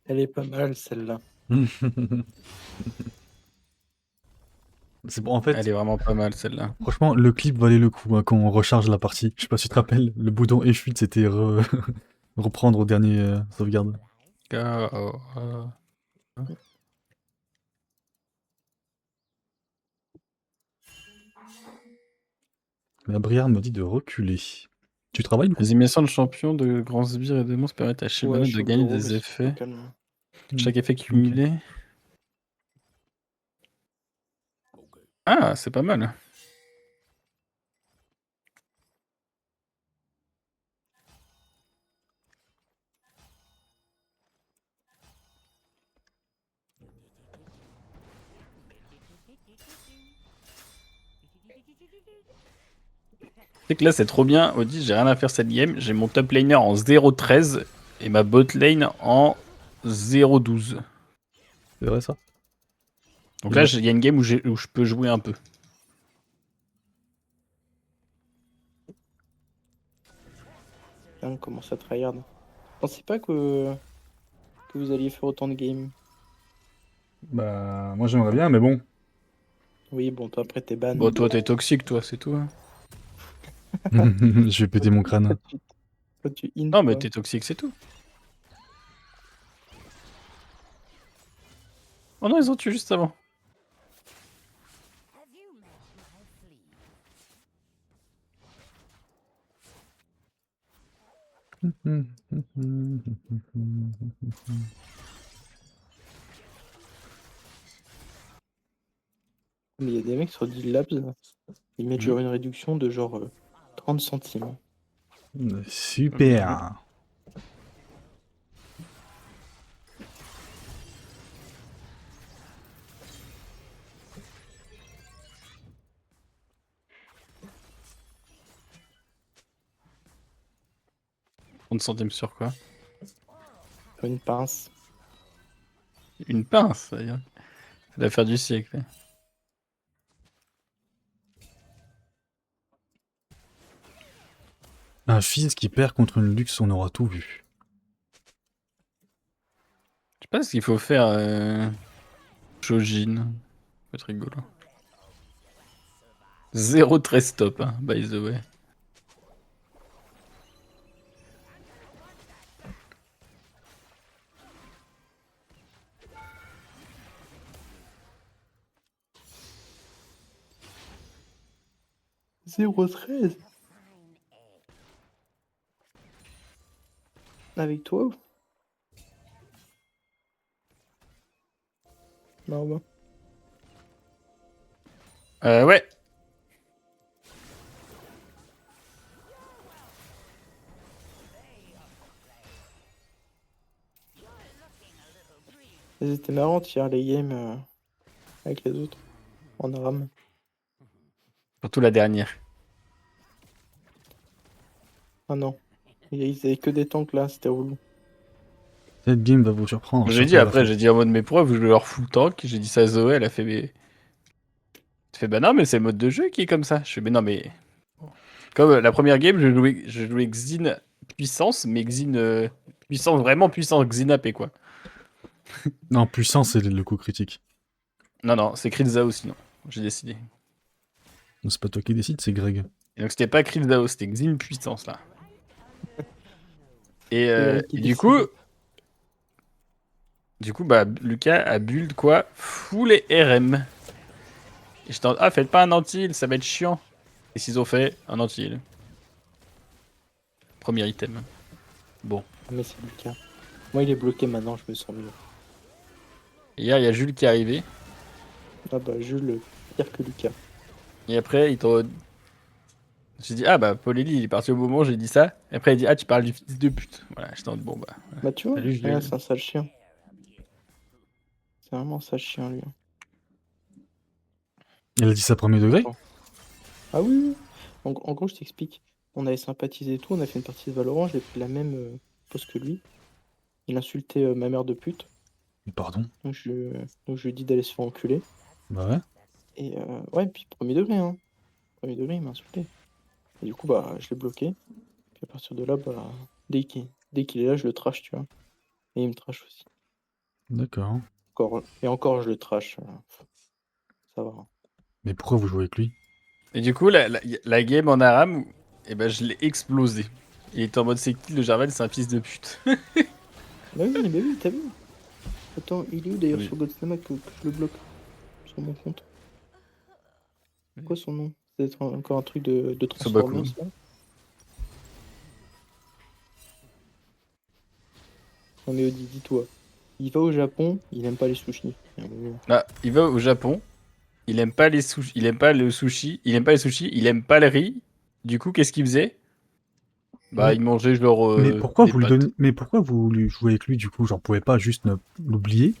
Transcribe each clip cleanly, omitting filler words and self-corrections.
Elle est pas mal celle-là. C'est bon, en Elle fait, est vraiment pas mal celle-là. franchement, le clip valait le coup hein, quand on recharge la partie. Je sais pas si tu te rappelles, le bouton F8 c'était reprendre au dernier sauvegarde. K.O. Mais Briard me dit de reculer. Tu travailles du coup? Les émissions de champions de grands sbires et de monstres permettent à Ouais, Shyvana je de suis au gagner bureau, mais des c'est plutôt effets. calme. Chaque effet Ok. cumulé. Ah, c'est pas mal. C'est que là, c'est trop bien. Audi, j'ai rien à faire cette game. J'ai mon top laner en 0.13 et ma bot lane en 0.12. C'est vrai ça? Donc Et là, là, il y a une game où je peux jouer un peu. Là, on commence à tryhard. Je pensais pas que vous alliez faire autant de games. bah, moi j'aimerais bien, mais bon. Oui, bon, toi après t'es ban. Bon, toi, t'es toxique, toi, c'est tout. Hein. Je vais péter mon crâne. Toi, tu int, Non, mais quoi. t'es toxique, c'est tout. Oh non, ils ont tué juste avant. Mais il y a des mecs sur Deal Labs, ils mettent genre une réduction de genre 30 centimes. Super. On centimes sur quoi? Une pince. Une pince, d'ailleurs. C'est l'affaire du siècle. Un fils qui perd contre une luxe, on aura tout vu. Je sais pas ce qu'il faut faire. Shojin. Ça peut être rigolo. 0 stop, hein, by the way. « 0,13 » avec toi? Non, bah. Ouais. C'était marrant hier les games avec les autres. En RAM. Surtout la dernière. Ah non. Ils avaient que des tanks là, c'était relou. Cette game va vous surprendre, J'ai dit surtout à la après, fin. j'ai dit en mode mes preuves, je leur fous le tank. J'ai dit ça à Zoé, elle a fait mais. Tu fais bah non, mais c'est le mode de jeu qui est comme ça. Je fais mais non, mais. Comme la première game, je jouais Xin puissance, mais Xin puissance, vraiment puissance, Xin AP quoi. Non, puissant, c'est le coup critique. Non, c'est Crit Zao sinon. J'ai décidé. C'est pas toi qui décide, c'est Greg. Et donc c'était pas Crit Zao, c'était Xin puissance là. Et, C'est euh, Greg qui et du décide. coup. Du coup, bah, Lucas a build quoi? Full RM. Et j'étais en... Ah, faites pas un anti-heal, ça va être chiant. Et s'ils ont fait un anti-heal. Premier item. Bon. Mais c'est Lucas. Moi il est bloqué maintenant, je me sens mieux. Et hier, il y a Jules qui est arrivé. Ah bah Jules, pire que Lucas. Et après, il t'en... J'ai dit, ah bah, Paul Eli, il est parti au moment où j'ai dit ça. Et après, il dit, ah, tu parles du fils de pute. Voilà, j'étais en mode, bon bah. Bah tu vois, Salut regarde, Jules. c'est un sale chien. C'est vraiment un sale chien lui. Elle a dit ça premier degré? Attends. Ah oui, oui. En gros, je t'explique. On avait sympathisé et tout, on a fait une partie de Valorant, j'ai pris la même pose que lui. Il insultait ma mère de pute. Pardon. Donc je lui ai dit d'aller se faire enculer. Bah ouais. Et ouais, puis premier degré, hein. Premier degré, il m'a insulté. Et du coup, bah, je l'ai bloqué. Puis à partir de là, bah, dès qu'il est là, je le trash, tu vois. Et il me trash aussi. D'accord. Et encore, je le trash. Ça va. Mais pourquoi vous jouez avec lui? Et du coup, la game en Aram, eh ben, je l'ai explosé. Il était en mode c'est qui le Jarvan, c'est un fils de pute. Mais oui, t'as vu. Attends, il est où d'ailleurs Oui. sur Godsnama que je le bloque sur mon compte? C'est quoi son nom? C'est encore un truc de Sobaku. Transformers là? Non mais Odi, dis-toi. Il va au Japon, il aime pas les sushis. Il y a un moment. Ah, il va au Japon, il aime pas les sushis, il aime pas le sushi, il aime pas les sushis, il aime pas le riz. Du coup, qu'est-ce qu'il faisait? Bah, Mais, il mangeait genre mais pourquoi des vous lui pâtes. donnez... Mais pourquoi vous lui jouez avec lui du coup? Genre, vous pouvez pas juste l'oublier?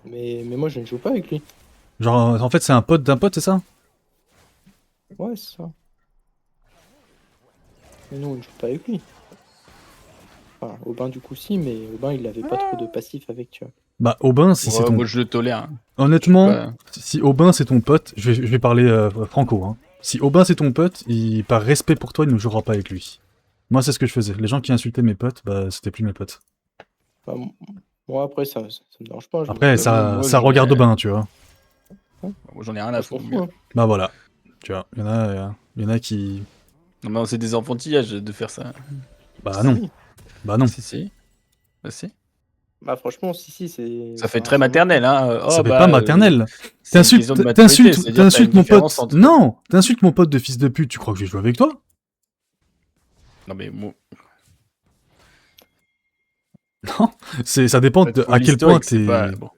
Mais moi je ne joue pas avec lui. Genre, en fait, c'est un pote d'un pote, c'est ça? Ouais, c'est ça. Mais nous on ne joue pas avec lui. Enfin, Aubin du coup si, mais Aubin il avait pas trop de passif avec, tu vois. Bah, Aubin, si c'est Ouais, ton... moi je le tolère, hein. Honnêtement, Pas- si Aubin c'est ton pote, je vais parler franco, hein. Si Aubin c'est ton pote, par respect pour toi, il ne jouera pas avec lui. Moi, c'est ce que je faisais. Les gens qui insultaient mes potes, bah, c'était plus mes potes. Enfin, moi après ça me dérange pas. Après, J'avoue, ça, moi, ça regarde Aubin, tu vois. Moi, j'en ai rien Moi, à je m'en foutre. fous, hein. Bah voilà. Tu vois, il y en a qui... Non, mais c'est des enfantillages de faire ça. Bah non. Si. Bah non. Si. Bah si. Bah franchement, si, c'est. Ça fait enfin, très c'est maternel, hein. Ça Oh, fait bah, pas maternel. c'est une question de maturité. T'insultes C'est-à-dire que t'as une mon différence pote. entre... Non, t'insultes mon pote de fils de pute, tu crois que je vais jouer avec toi? Non, mais moi, Non, ça dépend faut à quel point l'historique, c'est t'es... pas... Bon.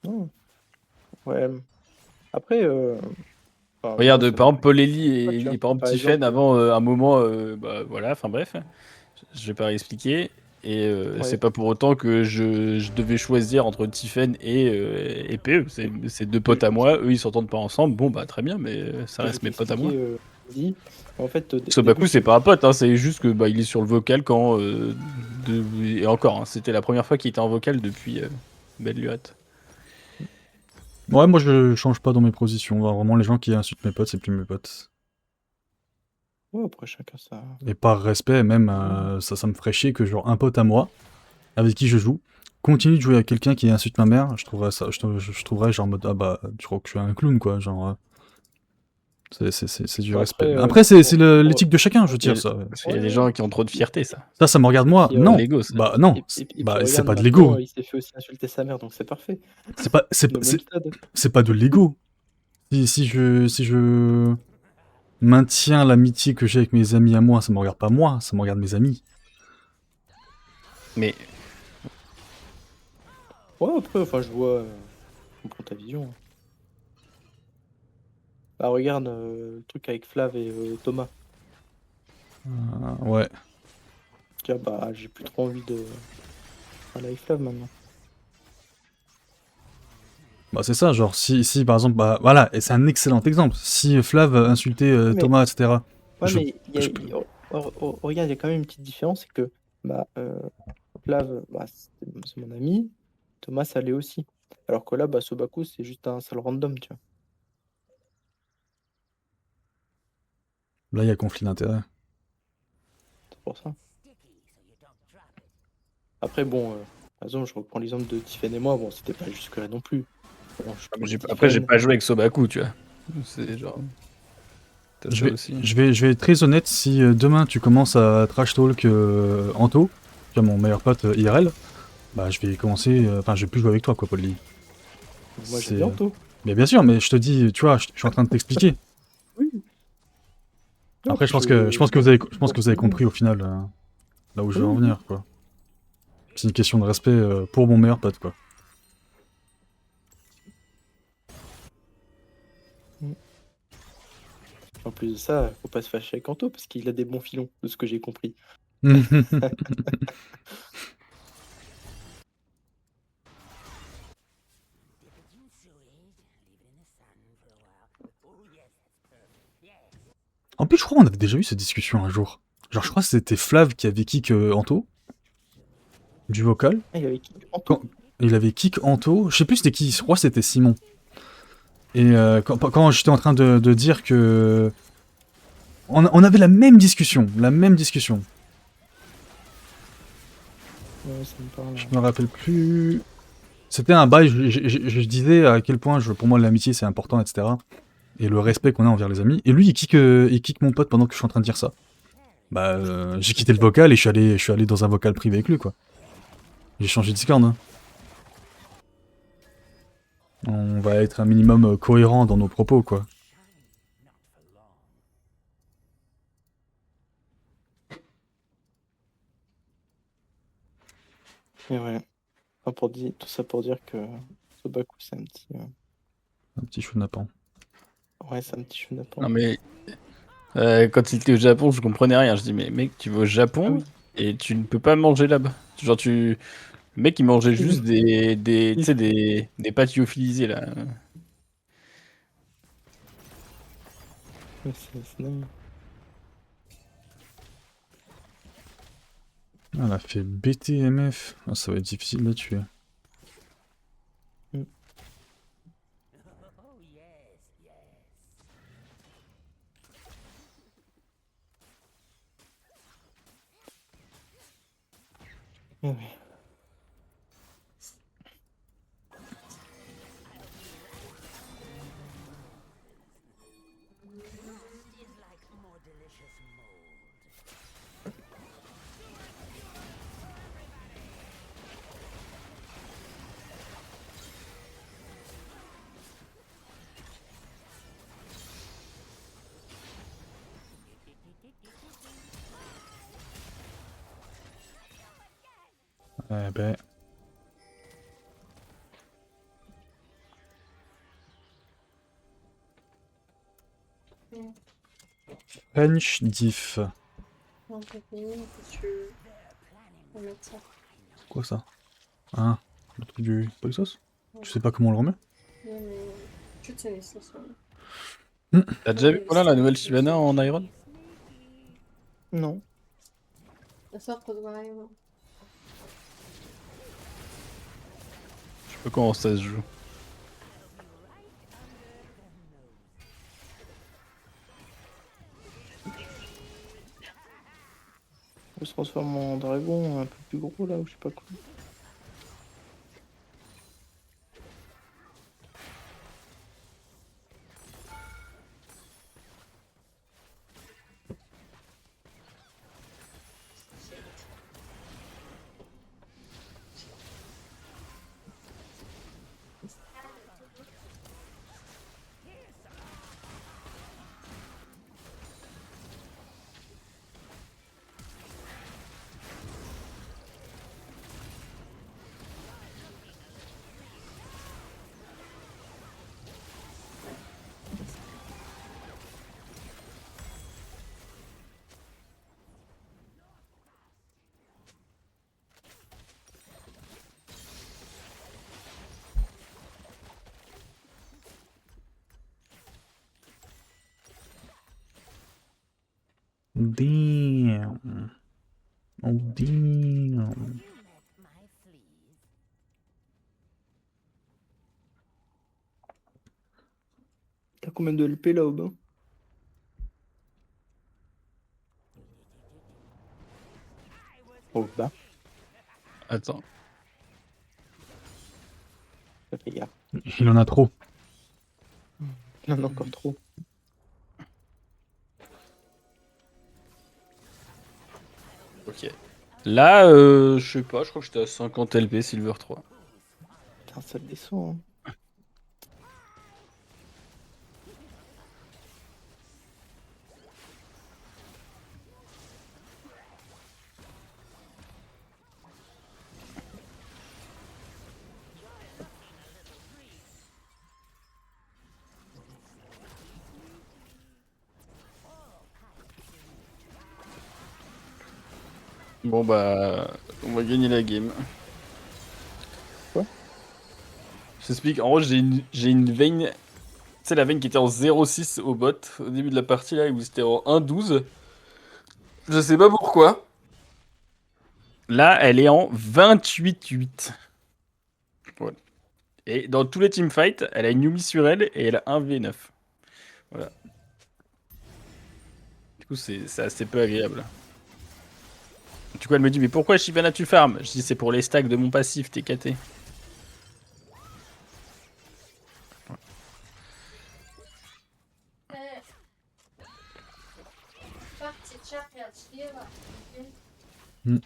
Non. Ouais. Après, enfin, Regarde, moi, ça par me- exemple, Paul Ellie tu vois. et par exemple Par Tiffen, exemple, avant un moment, bah voilà, enfin bref, je vais pas réexpliquer. Et c'est ouais. pas pour autant que je devais choisir entre Tiffen et PE. C'est deux potes à moi, eux ils s'entendent pas ensemble. Bon, bah très bien, mais ça Je vais reste mes potes à moi. t'expliquer, dis. En fait, au Sobaku, début, c'est pas un pote, hein, c'est juste que bah, il est sur le vocal quand. Et encore, hein, c'était la première fois qu'il était en vocal depuis Belle Lurette. Ouais, moi je change pas dans mes positions. Vraiment, les gens qui insultent mes potes, c'est plus mes potes. ouais, après chacun ça. Et par respect, même, ça me ferait chier que genre un pote à moi, avec qui je joue, continue de jouer avec quelqu'un qui insulte ma mère. Je trouverais ça, je trouverais genre en mode, ah bah, je crois que je suis un clown, quoi. Genre, c'est du Bon, respect. après, Après, c'est l'éthique de chacun, je veux Il y a, dire ça. parce qu'il y a ouais, des gens qui ont trop de fierté, ça. Ça me regarde moi. puis, Non, L'ego, ça. bah non, et puis bah c'est regarde, pas de maintenant, l'ego. il s'est fait aussi insulter sa mère, donc c'est parfait. C'est pas, Le même stade. c'est pas de l'ego. Si je maintiens l'amitié que j'ai avec mes amis à moi, ça me regarde pas moi, ça me regarde mes amis. Mais Ouais, après, enfin, je comprends ta vision, hein. Bah, regarde le truc avec Flav et Thomas. Ouais. Tiens, bah, j'ai plus trop envie de parler avec Flav maintenant. Bah c'est ça, genre si par exemple, bah voilà, et c'est un excellent exemple. Si Flav insultait Mais- Thomas, etc. Ouais, je- mais je- regarde, il y a quand même une petite différence, c'est que bah, Flav, bah, c'est mon ami, Thomas, ça l'est aussi. Alors que là, bah, Sobaku, c'est juste un sale random, tu vois. Là, il y a conflit d'intérêts. C'est pour ça. Après, bon, par exemple, je reprends l'exemple de Tiffen et moi, bon, c'était pas jusque-là non plus. Bon, je trouve après, j'ai Tiffen- pas joué avec Sobaku, tu vois. C'est genre. T'as Je ça vais, aussi. je vais être très honnête, si demain tu commences à trash talk Anto, tu vois, mon meilleur pote IRL, bah je vais commencer, enfin je vais plus jouer avec toi quoi, Paul Lee. Moi, C'est- j'aime bien Anto. Mais bien sûr, mais je te dis, tu vois, je suis en train de t'expliquer. Oui. Après, je pense que vous avez compris au final là où je veux en Oui, venir, quoi. C'est une question de respect pour mon meilleur pote, quoi. En plus de ça, faut pas se fâcher avec Anto parce qu'il a des bons filons, de ce que j'ai compris. En plus, je crois qu'on avait déjà eu cette discussion un jour. Genre, je crois que c'était Flav qui avait kick Anto du vocal. Ah, il avait qui Anto? Il avait kick Anto, je sais plus c'était qui, je crois que c'était Simon. Et quand j'étais en train de dire que... On avait la même discussion, Ouais, ça me parle. Je me rappelle plus... C'était un bail, je disais à quel point pour moi l'amitié c'est important, etc. Et le respect qu'on a envers les amis. Et lui, il kick mon pote pendant que je suis en train de dire ça. Bah, j'ai quitté le vocal et je suis allé dans un vocal privé avec lui, quoi. J'ai changé de Discord, hein. On va être un minimum cohérent dans nos propos, quoi. Et ouais. Enfin, tout ça pour dire que Sobaku, c'est un petit. Un petit chounapan. Ouais, c'est un petit chenapan. Non mais quand il était au Japon, je comprenais rien. Je dis mais mec, tu vas au Ah Japon oui. et tu ne peux pas manger là-bas. Genre le mec il mangeait juste Oui. des tu Oui. sais des pâtes lyophilisées là. Mais c'est dingue. Ah, elle a fait BTMF. Ah, ça va être difficile de la tuer. Mm. Ouais. Eh ben. French diff. Non, t'as fini, que tu vas mettre ça. Quoi ça? Ah, le truc du Polsos? Ouais. Tu sais pas comment on le remet? Non, mais tu tenais ça, ça. T'as déjà vu voilà la nouvelle Shyvana en Iron? Non. La sorte de Iron. Je sais pas comment ça se joue. Je se transforme en dragon un peu plus gros là, ou je sais pas quoi. Damn. Oh damn. T'as combien de LP là au bas? Au bas, Attends. ça fait gaffe. Il en a trop. Il y en a encore trop. Ok. Là, je sais pas, je crois que j'étais à 50 LP Silver 3. Putain, ça descend. Hein. Bon bah, on va gagner la game. Quoi? Je t'explique, en gros j'ai une veine, tu sais la veine qui était en 0,6 au bot au début de la partie là où c'était en 1,12. Je sais pas pourquoi. Là elle est en 28,8. Voilà. Et dans tous les teamfights, elle a une Yumi sur elle et elle a un V9. Voilà. Du coup c'est assez peu agréable. Du coup elle me dit mais pourquoi Shyvana tu farm? Je dis c'est pour les stacks de mon passif, t'es caté. Hmm.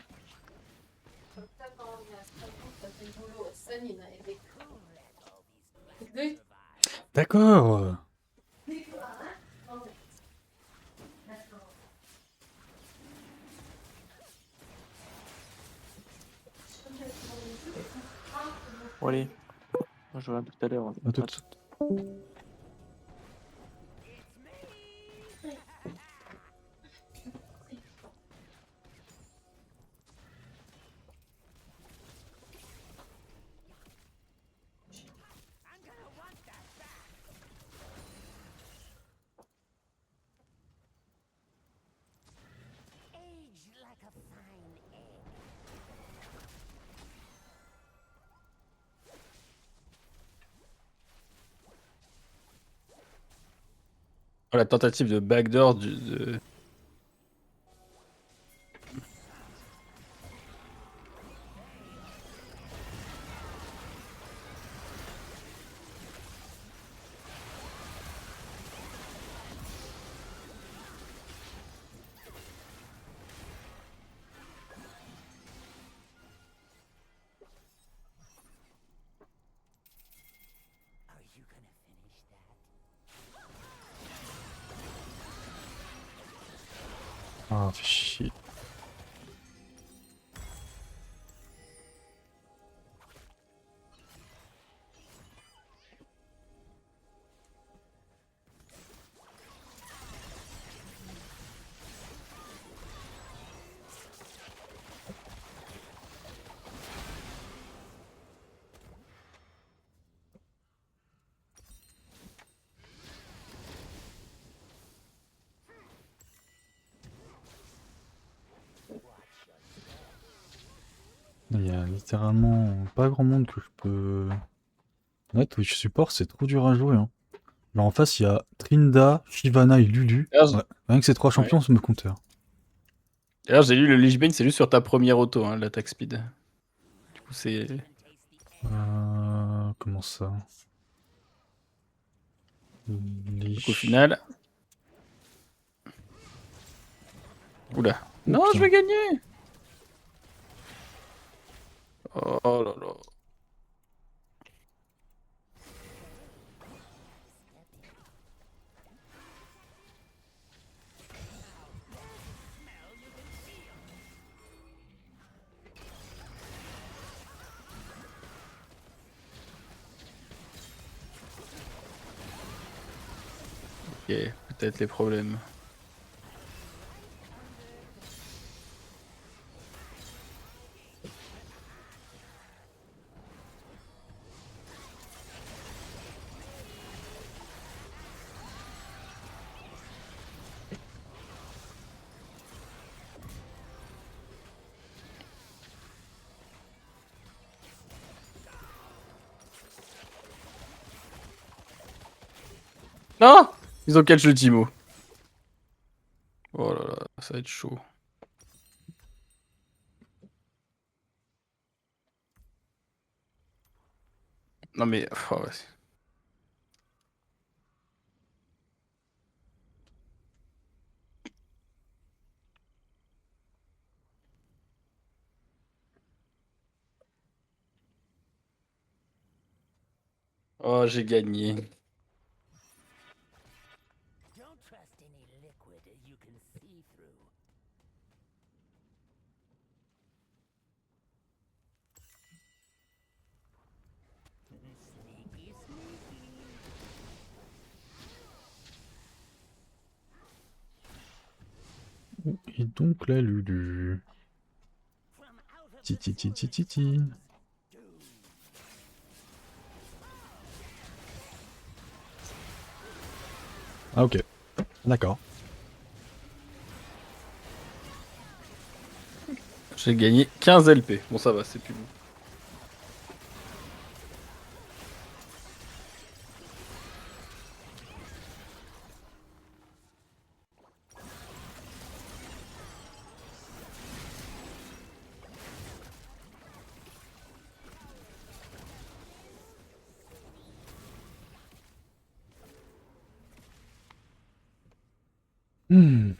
D'accord. Bon, allez, moi je reviens tout à l'heure. À À toute. tout. Oh, la tentative de backdoor Ah, fais chier. Il y a littéralement pas grand monde que je peux... Ouais, Twitch support, c'est trop dur à jouer. Hein. Là en face, il y a Trinda, Shyvana et Lulu. D'ailleurs, Ouais. Rien que ces trois ouais. champions, ça me compteur. D'ailleurs, j'ai lu le Lich Bane, c'est juste sur ta première auto, hein, l'attaque speed. Du coup, c'est. Comment ça? Donc, au Lich... final. Oula. Oh, Non, je putain. vais gagner! Oh là là. Ok, peut-être les problèmes. Non! Ils ont catch le Timo. Oh là là, ça va être chaud. Non mais. Oh, ouais. Oh, j'ai gagné. Et donc là, Lulu... Titi titi titi. Ah ok, d'accord. J'ai gagné 15 LP. Bon, ça va, c'est plus bon. Hmm.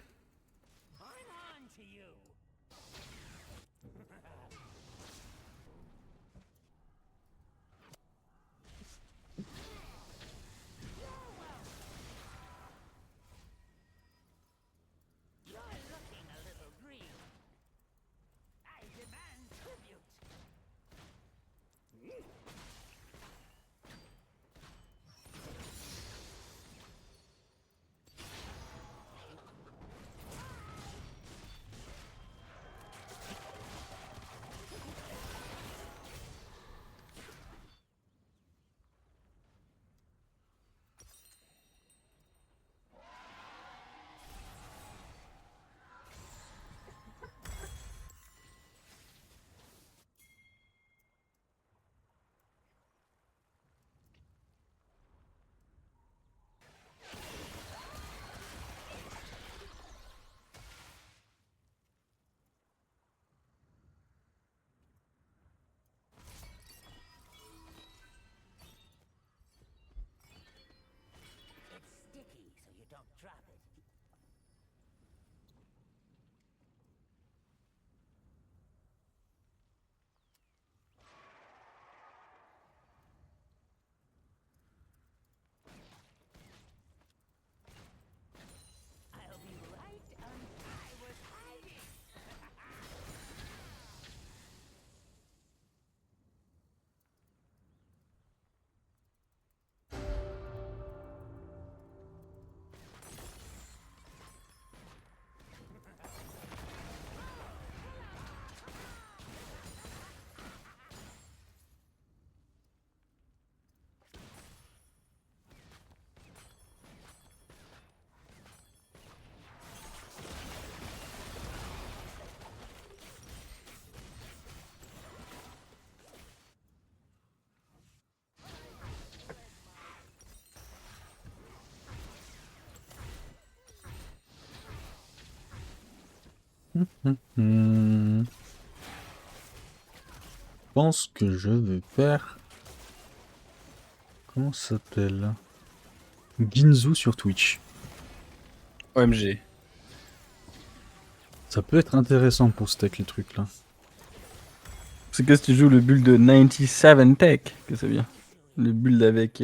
Je pense que je vais faire... Comment ça s'appelle? Ginzu sur Twitch. OMG. Ça peut être intéressant pour stack les trucs là. C'est que si tu joues le build de 97 Tech, que c'est bien. Le build avec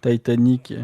Titanic.